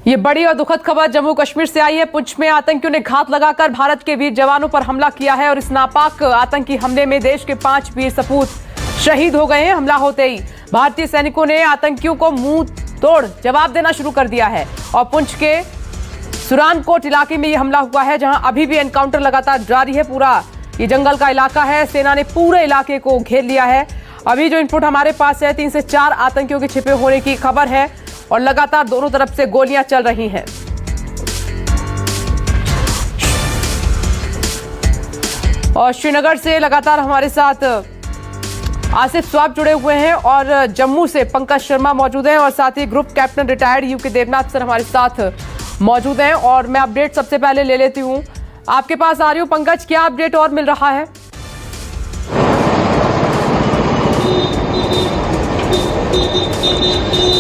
ये बड़ी और दुखद खबर जम्मू कश्मीर से आई है। पुंछ में आतंकियों ने घात लगाकर भारत के वीर जवानों पर हमला किया है और इस नापाक आतंकी हमले में देश के 5 वीर सपूत शहीद हो गए हैं। हमला होते ही भारतीय सैनिकों ने आतंकियों को मुंह तोड़ जवाब देना शुरू कर दिया है और पुंछ के सुरानकोट इलाके में यह हमला हुआ है, जहां अभी भी एनकाउंटर लगातार जारी है। पूरा ये जंगल का इलाका है, सेना ने पूरे इलाके को घेर लिया है। अभी जो इनपुट हमारे पास है, 3 से 4 आतंकियों के छिपे होने की खबर है और लगातार दोनों तरफ से गोलियां चल रही हैं। और श्रीनगर से लगातार हमारे साथ आसिफ स्वाब जुड़े हुए हैं और जम्मू से पंकज शर्मा मौजूद हैं और साथ ही group captain retired UK Devnath sir हमारे साथ मौजूद हैं। और मैं अपडेट सबसे पहले ले लेती हूं, आपके पास आ रही हूं पंकज, क्या अपडेट और मिल रहा है?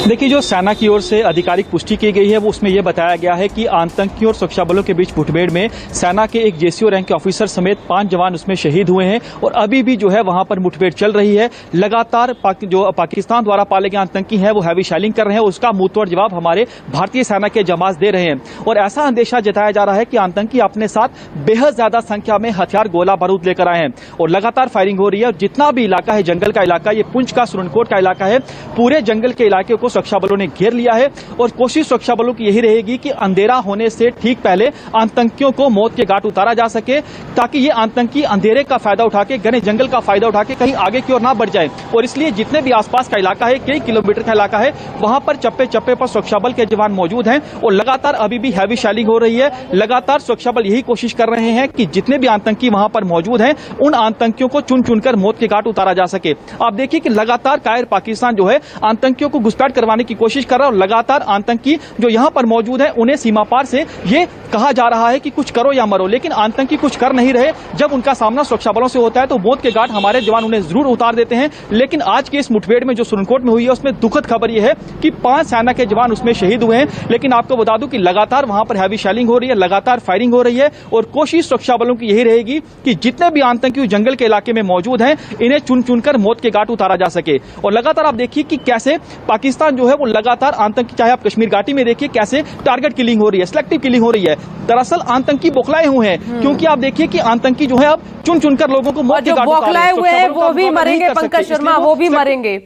देखिए, जो सेना की ओर से आधिकारिक पुष्टि की गई है वो उसमें यह बताया गया है कि आतंकियों और सुरक्षा बलों के बीच मुठभेड़ में सेना के एक जेसीओ रैंक के ऑफिसर समेत 5 जवान उसमें शहीद हुए हैं और अभी भी जो है वहां पर मुठभेड़ चल रही है। लगातार जो पाकिस्तान द्वारा पाले गए आतंकी हैं वो हैवी शेलिंग कर रहे हैं, उसका मुंहतोड़ जवाब हमारे भारतीय सेना के जमात दे रहे हैं और ऐसा अंदेशा जताया जा रहा है कि आतंकी अपने साथ बेहद ज्यादा संख्या में हथियार गोला बारूद लेकर आए हैं और लगातार फायरिंग हो रही है। जितना भी इलाका है, जंगल का इलाका, ये पुंछ का सुरनकोट का इलाका है, पूरे जंगल के इलाके को सुरक्षा बलों ने घेर लिया है और कोशिश सुरक्षा बलों की यही रहेगी कि अंधेरा होने से ठीक पहले आतंकियों को मौत के घाट उतारा जा सके, ताकि ये आतंकी अंधेरे का फायदा उठा के, घने जंगल का फायदा उठा के कहीं आगे की ओर ना बढ़ जाए। और इसलिए जितने भी आसपास का इलाका है, कई किलोमीटर का इलाका है, वहां पर चप्पे चप्पे पर सुरक्षा बल के जवान मौजूद हैं और लगातार अभी भी हैवी शेलिंग हो रही है। लगातार सुरक्षा बल यही कोशिश कर रहे हैं कि जितने भी आतंकी वहां पर मौजूद हैं, उन आतंकियों को चुन चुनकर मौत के घाट उतारा जा सके। आप देखिए कि लगातार कायर पाकिस्तान जो है आतंकियों को घुसपैठ करवाने की कोशिश कर रहा है और लगातार आतंकी जो यहां पर मौजूद है उन्हें सीमा पार से ये कहा जा रहा है कि कुछ करो या मरो, लेकिन आतंकी कुछ कर नहीं रहे। जब उनका सामना सुरक्षा बलों से होता है तो मौत के घाट हमारे जवान उन्हें जरूर उतार देते हैं। लेकिन आज के इस मुठभेड़ में जो सुरनकोट में हुई है उसमें दुखद खबर यह है कि 5 सेना के जवान उसमें शहीद हुए हैं। लेकिन आपको बता दूं कि लगातार वहां पर हैवी शेलिंग हो रही है, लगातार फायरिंग हो रही है और कोशिश सुरक्षा बलों की यही रहेगी कि जितने भी आतंकी जंगल के इलाके में मौजूद हैं, इन्हें चुन चुनकर मौत के घाट उतारा जा सके। और लगातार आप देखिए कि कैसे पाकिस्तान जो है वो लगातार आतंकी, चाहे आप कश्मीर घाटी में देखिए कैसे टारगेट किलिंग हो रही है, सिलेक्टिव किलिंग हो रही है। दरअसल आतंकी बौखलाए हुए हैं क्योंकि आप देखिए कि आतंकी जो है अब चुन चुनकर लोगों को मौत के घाट उतार रहे हैं। हुए हैं वो भी मरेंगे, पंकज शर्मा वो भी मरेंगे।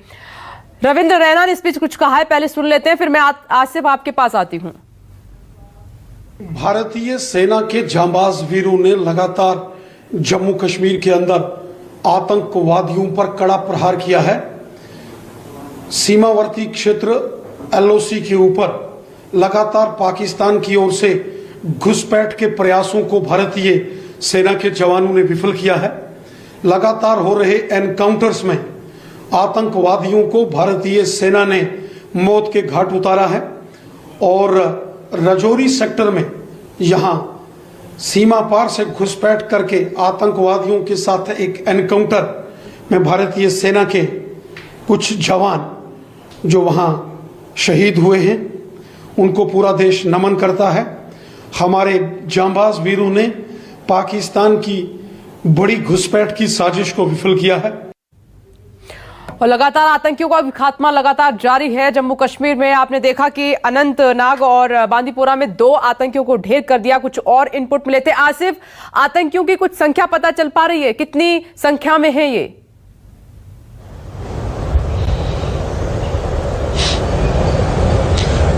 रविंद्र रैना ने इस बीच कुछ कहा है, पहले सुन लेते हैं, फिर मैं आसिफ आपके पास आती हूं। भारतीय सेना के जांबाज वीरों ने लगातार जम्मू कश्मीर के अंदर आतंकवादियों पर कड़ा प्रहार किया है। सीमावर्ती क्षेत्र LOC के ऊपर लगातार पाकिस्तान की ओर से घुसपैठ के प्रयासों को भारतीय सेना के जवानों ने विफल किया है। लगातार हो रहे एनकाउंटर्स में आतंकवादियों को भारतीय सेना ने मौत के घाट उतारा है और राजौरी सेक्टर में यहां सीमा पार से घुसपैठ करके आतंकवादियों के साथ एक एनकाउंटर में भारतीय सेना के कुछ जवान जो वहां शहीद हुए हैं, उनको पूरा देश नमन करता है। हमारे जांबाज वीरों ने पाकिस्तान की बड़ी घुसपैठ की साजिश को विफल किया है और लगातार आतंकियों का खात्मा लगातार जारी है। जम्मू कश्मीर में आपने देखा कि अनंतनाग और बांदीपोरा में 2 आतंकियों को ढेर कर दिया। कुछ और इनपुट मिले थे आसिफ, आतंकियों की कुछ संख्या पता चल पा रही है, कितनी संख्या में है ये?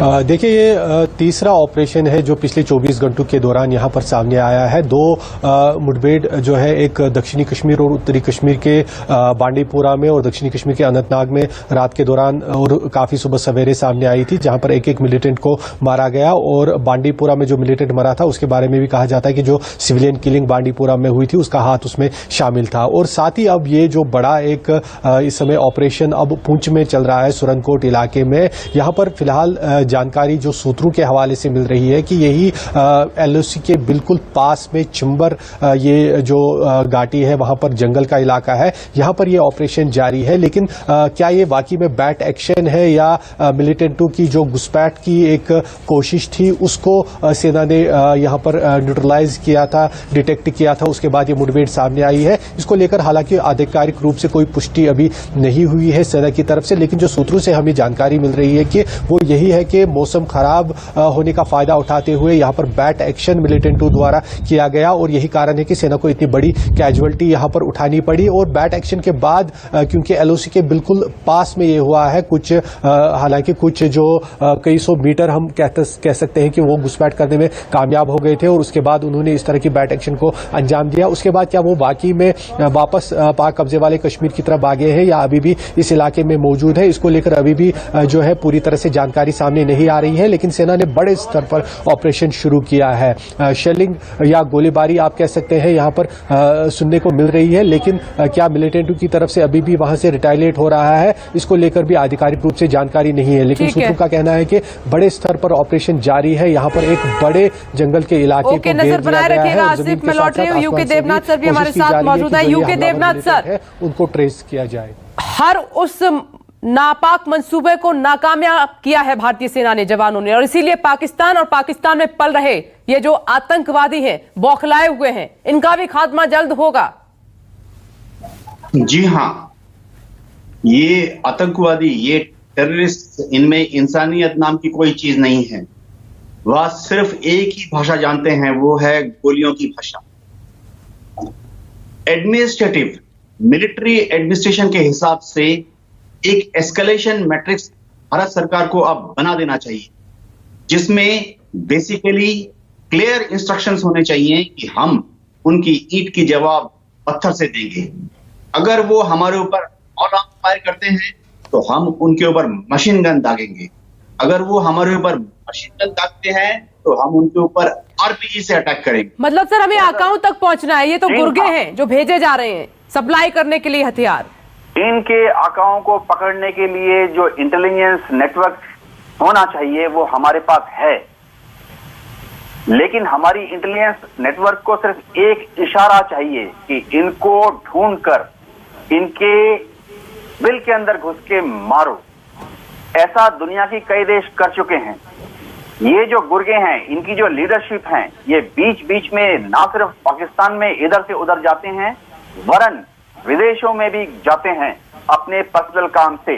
देखिए, ये तीसरा ऑपरेशन है जो पिछले 24 घंटों के दौरान यहां पर सामने आया है। 2 मुठभेड़ जो है, एक दक्षिणी कश्मीर और उत्तरी कश्मीर के बांडीपोरा में और दक्षिणी कश्मीर के अनंतनाग में रात के दौरान और काफी सुबह सवेरे सामने आई थी, जहां पर एक मिलिटेंट को मारा गया। और बांडीपोरा में जो मिलिटेंट मरा था उसके बारे में भी कहा जाता है कि जो सिविलियन किलिंग बांडीपोरा में हुई थी उसका हाथ उसमें शामिल था। और साथ ही अब ये जो बड़ा एक इस समय ऑपरेशन अब पुंछ में चल रहा है, सुरनकोट इलाके में, यहां पर फिलहाल जानकारी जो सूत्रों के हवाले से मिल रही है कि यही LOC के बिल्कुल पास में चिंबर ये जो घाटी है वहां पर जंगल का इलाका है, यहां पर ये ऑपरेशन जारी है। लेकिन क्या ये वाकई में बैट एक्शन है या मिलिटेंटों की जो घुसपैठ की एक कोशिश थी उसको सेना ने यहां पर न्यूट्रलाइज किया था, डिटेक्ट किया था, उसके बाद ये मुठभेड़ सामने आई है। इसको लेकर हालांकि आधिकारिक रूप से कोई पुष्टि अभी नहीं हुई है सेना की तरफ से, लेकिन जो सूत्रों से हमें जानकारी मिल रही है कि वो यही है कि के मौसम खराब होने का फायदा उठाते हुए यहाँ पर बैट एक्शन मिलिटेंटों द्वारा किया गया और यही कारण है कि सेना को इतनी बड़ी कैजुअलिटी यहाँ पर उठानी पड़ी। और बैट एक्शन के बाद क्योंकि एलओसी के बिल्कुल पास में ये हुआ है, कुछ हालांकि कुछ जो कई सौ मीटर हम कह सकते हैं कि वो घुसपैठ करने में कामयाब हो गए थे और उसके बाद उन्होंने इस तरह की बैट एक्शन को अंजाम दिया। उसके बाद क्या वो बाकी में वापस पाक कब्जे वाले कश्मीर की तरफ भागे हैं या अभी भी इस इलाके में मौजूद है, इसको लेकर अभी भी जो है पूरी तरह से जानकारी सामने नहीं आ रही है। लेकिन सेना ने बड़े स्तर पर ऑपरेशन शुरू किया है। शेलिंग या गोलीबारी आप कह सकते हैं यहाँ पर सुनने को मिल रही है, लेकिन क्या मिलिटेंटों की तरफ से अभी भी वहां से रिटालिएट हो रहा है, इसको लेकर भी आधिकारिक रूप से जानकारी नहीं है। लेकिन सूत्रों का कहना है कि बड़े स्तर पर ऑपरेशन जारी है। यहाँ पर एक बड़े जंगल के इलाके को नजर बनाए रखिएगा। आसिफ, मैं लौट रही हूँ। यूके देवनाथ सर भी हमारे साथ मौजूद है। यूके देवनाथ सर, उनको ट्रेस किया जाए। हर उस नापाक मंसूबे को नाकामयाब किया है भारतीय सेना ने, जवानों ने, और इसीलिए पाकिस्तान और पाकिस्तान में पल रहे ये जो आतंकवादी हैं, बौखलाए हुए हैं, इनका भी खात्मा जल्द होगा। जी हाँ, ये आतंकवादी, ये टेररिस्ट, इनमें इंसानियत नाम की कोई चीज नहीं है। वह सिर्फ एक ही भाषा जानते हैं, वो है गोलियों की भाषा। एडमिनिस्ट्रेटिव मिलिट्री एडमिनिस्ट्रेशन के हिसाब से एक एस्केलेशन मैट्रिक्स भारत सरकार को अब बना देना चाहिए, जिसमें बेसिकली क्लियर इंस्ट्रक्शंस होने चाहिए कि हम उनकी ईंट की जवाब पत्थर से देंगे। अगर वो हमारे ऊपर और फायर करते हैं तो हम उनके ऊपर मशीन गन दागेंगे। अगर वो हमारे ऊपर मशीन गन दागते हैं तो हम उनके ऊपर आरपीजी से अटैक करेंगे। मतलब सर, हमें आकाओं तक पहुंचना है। ये तो गुर्गे हैं जो भेजे जा रहे हैं सप्लाई करने के लिए हथियार। इनके आकाओं को पकड़ने के लिए जो इंटेलिजेंस नेटवर्क होना चाहिए वो हमारे पास है, लेकिन हमारी इंटेलिजेंस नेटवर्क को सिर्फ एक इशारा चाहिए कि इनको ढूंढकर इनके बिल के अंदर घुस के मारो। ऐसा दुनिया की कई देश कर चुके हैं। ये जो गुर्गे हैं, इनकी जो लीडरशिप है, ये बीच बीच में ना सिर्फ पाकिस्तान में इधर से उधर जाते हैं, वरन विदेशों में भी जाते हैं अपने पर्सनल काम से।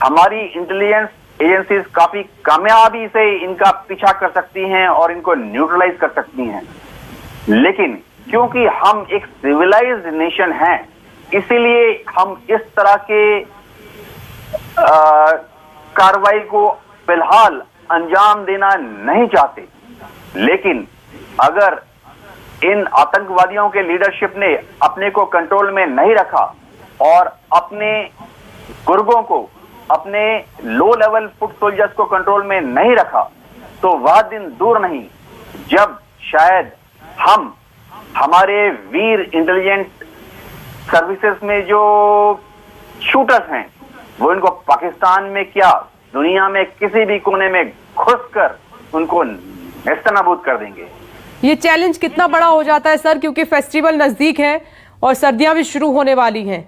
हमारी इंटेलिजेंस एजेंसीज काफी कामयाबी से इनका पीछा कर सकती हैं और इनको न्यूट्रलाइज कर सकती हैं। लेकिन क्योंकि हम एक सिविलाइज्ड नेशन हैं, इसीलिए हम इस तरह के कार्रवाई को फिलहाल अंजाम देना नहीं चाहते। लेकिन अगर इन आतंकवादियों के लीडरशिप ने अपने को कंट्रोल में नहीं रखा और अपने गुर्गों को, अपने लो लेवल फुट सोल्जर्स को कंट्रोल में नहीं रखा, तो वह दिन दूर नहीं जब शायद हम, हमारे वीर इंटेलिजेंस सर्विसेज में जो शूटर्स हैं, वो इनको पाकिस्तान में क्या दुनिया में किसी भी कोने में घुसकर उनको नेस्तनाबूद कर देंगे। ये चैलेंज कितना बड़ा हो जाता है सर, क्योंकि फेस्टिवल नजदीक है और सर्दियां भी शुरू होने वाली हैं।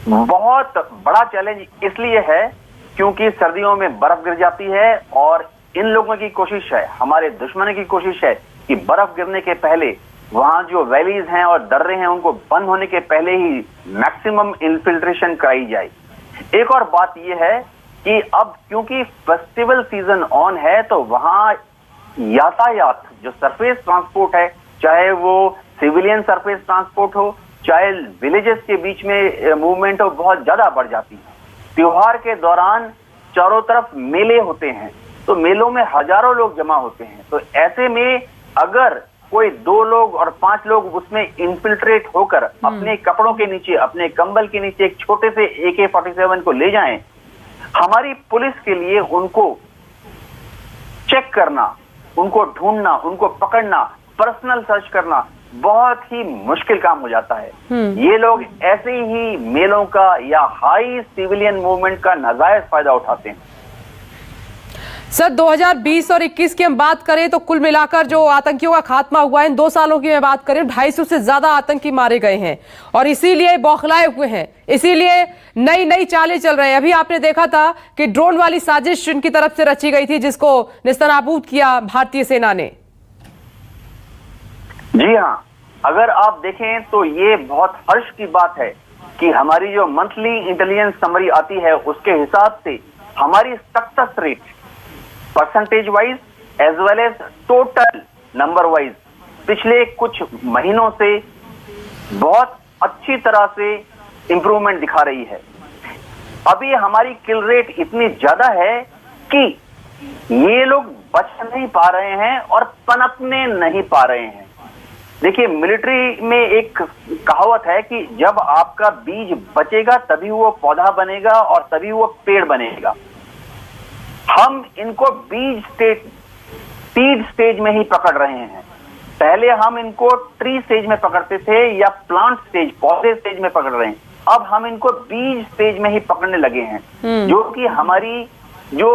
बहुत बड़ा चैलेंज इसलिए है क्योंकि सर्दियों में बर्फ गिर जाती है और इन लोगों की कोशिश है, हमारे दुश्मनों की कोशिश है कि बर्फ गिरने के पहले वहां जो वैलीज हैं और दर्रे हैं उनको बंद होने के पहले ही मैक्सिमम इन्फिल्ट्रेशन कराई जाए। एक और बात यह है कि अब क्योंकि फेस्टिवल सीजन ऑन है तो वहां यातायात, जो सरफेस ट्रांसपोर्ट है, चाहे वो सिविलियन सरफेस ट्रांसपोर्ट हो, चाहे विलेजेस के बीच में मूवमेंट हो, बहुत ज्यादा बढ़ जाती है। त्योहार के दौरान चारों तरफ मेले होते हैं, तो मेलों में हजारों लोग जमा होते हैं। तो ऐसे में अगर कोई 2 लोग और 5 लोग उसमें इन्फिल्ट्रेट होकर अपने कपड़ों के नीचे, अपने कंबल के नीचे एक छोटे से AK-47 को ले जाएं, हमारी पुलिस के लिए उनको चेक करना, उनको ढूंढना, उनको पकड़ना, पर्सनल सर्च करना बहुत ही मुश्किल काम हो जाता है। ये लोग ऐसे ही मेलों का या हाई सिविलियन मूवमेंट का नाजायज फायदा उठाते हैं। सर, 2020 और 21 की हम बात करें तो कुल मिलाकर जो आतंकियों का खात्मा हुआ है, इन 2 सालों की मैं बात करें, 250 से ज्यादा आतंकी मारे गए हैं और इसीलिए बौखलाए हुए हैं, इसीलिए नई नई चालें चल रहे हैं। अभी आपने देखा था कि ड्रोन वाली साजिश इनकी तरफ से रची गई थी, जिसको नेस्तनाबूद किया भारतीय सेना ने। जी हाँ, अगर आप देखें तो ये बहुत हर्ष की बात है कि हमारी जो मंथली इंटेलिजेंस समरी आती है उसके हिसाब से हमारी success rate percentage wise as well as total number wise पिछले कुछ महीनों से बहुत अच्छी तरह से इंप्रूवमेंट दिखा रही है। अभी हमारी किल रेट इतनी ज्यादा है कि ये लोग बच नहीं पा रहे हैं और पनपने नहीं पा रहे हैं। देखिए, मिलिट्री में एक कहावत है कि जब आपका बीज बचेगा तभी वो पौधा बनेगा और तभी वो पेड़ बनेगा। हम इनको सीड स्टेज में ही पकड़ रहे हैं। पहले हम इनको ट्री स्टेज में पकड़ते थे या प्लांट स्टेज, पौधे स्टेज में पकड़ रहे हैं। अब हम इनको बीज स्टेज में ही पकड़ने लगे हैं, जो कि हमारी जो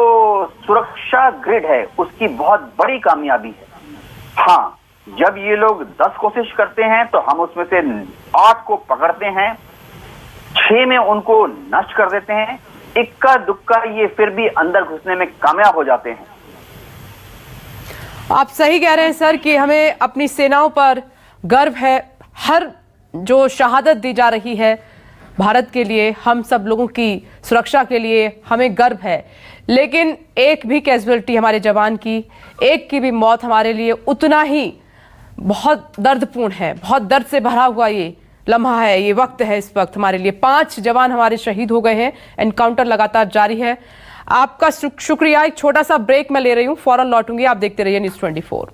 सुरक्षा ग्रिड है उसकी बहुत बड़ी कामयाबी है। हाँ, जब ये लोग 10 कोशिश करते हैं तो हम उसमें से 8 को पकड़ते हैं, 6 में उनको नष्ट कर देते हैं, इक्का दुक्का ये फिर भी अंदर घुसने में कामयाब हो जाते हैं। आप सही कह रहे हैं सर कि हमें अपनी सेनाओं पर गर्व है। हर जो शहादत दी जा रही है भारत के लिए, हम सब लोगों की सुरक्षा के लिए हमें गर्व है। लेकिन एक भी कैजुअलिटी हमारे जवान की, एक की भी मौत हमारे लिए उतना ही बहुत दर्दपूर्ण है। बहुत दर्द से भरा हुआ ये लम्हा है, ये वक्त है। इस वक्त हमारे लिए 5 जवान हमारे शहीद हो गए हैं। एनकाउंटर लगातार जारी है। आपका शुक्रिया। एक छोटा सा ब्रेक मैं ले रही हूं, फौरन लौटूंगी। आप देखते रहिए न्यूज़ 24।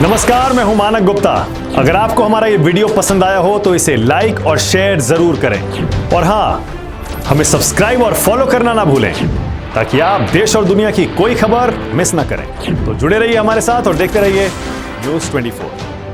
नमस्कार, मैं हूं मानक गुप्ता। अगर आपको हमारा ये वीडियो पसंद आया हो तो इसे लाइक और शेयर जरूर करें, और हाँ, हमें सब्सक्राइब और फॉलो करना ना भूलें ताकि आप देश और दुनिया की कोई खबर मिस ना करें। तो जुड़े रहिए हमारे साथ और देखते रहिए न्यूज़ 24।